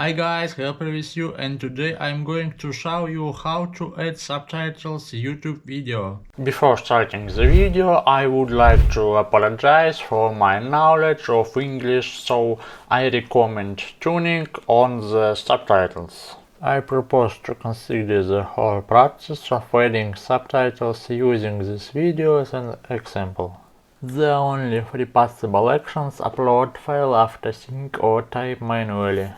Hi guys, Helper with you, and today I'm going to show you how to add subtitles YouTube video. Before starting the video, I would like to apologize for my knowledge of English, so I recommend tuning on the subtitles. I propose to consider the whole process of adding subtitles using this video as an example. There are only three possible actions: upload file after sync or type manually.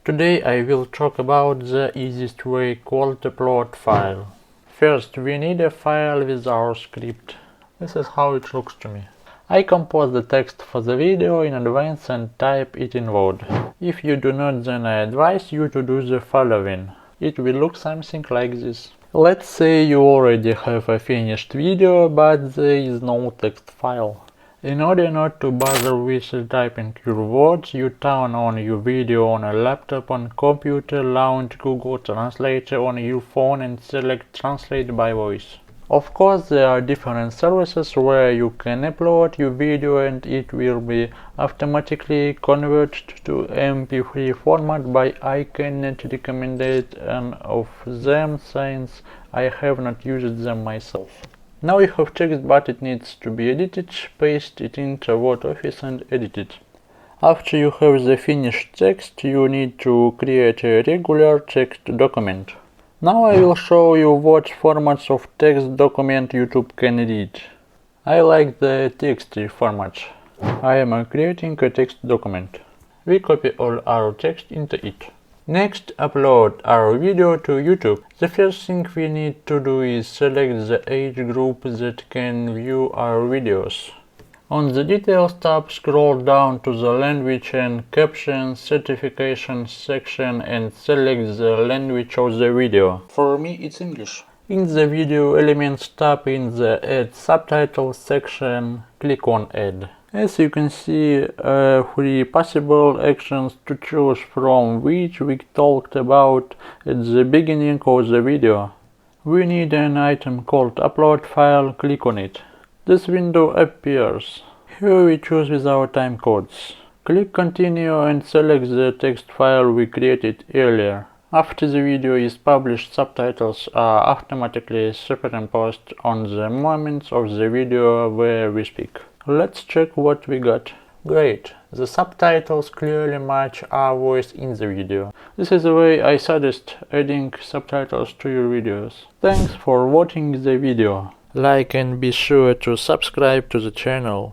Today I will talk about the easiest way called upload file. First, we need a file with our script. This is how it looks to me. I compose the text for the video in advance and type it in Word. If you do not, then I advise you to do the following. It will look something like this. Let's say you already have a finished video, but there is no text file. In order not to bother with typing your words, you turn on your video on a laptop or computer, launch Google Translate on your phone and select Translate by Voice. Of course, there are different services where you can upload your video and it will be automatically converted to MP3 format, but I cannot recommend any of them since I have not used them myself. Now you have text, but it needs to be edited. Paste it into Word Office and edit it. After you have the finished text, you need to create a regular text document. Now I will show you what formats of text document YouTube can read. I like the TXT format. I am creating a text document. We copy all our text into it. Next, upload our video to YouTube. The first thing we need to do is select the age group that can view our videos. On the Details tab, scroll down to the Language and Captions Certification section and select the language of the video. For me, it's English. In the Video Elements tab in the Add Subtitles section, click on Add. As you can see, three possible actions to choose from, which we talked about at the beginning of the video. We need an item called Upload File. Click on it. This window appears. Here we choose with our timecodes. Click Continue and select the text file we created earlier. After the video is published, subtitles are automatically superimposed on the moments of the video where we speak. Let's check what we got. Great, the subtitles clearly match our voice in the video. This is the way I suggest adding subtitles to your videos. Thanks for watching the video. Like and be sure to subscribe to the channel.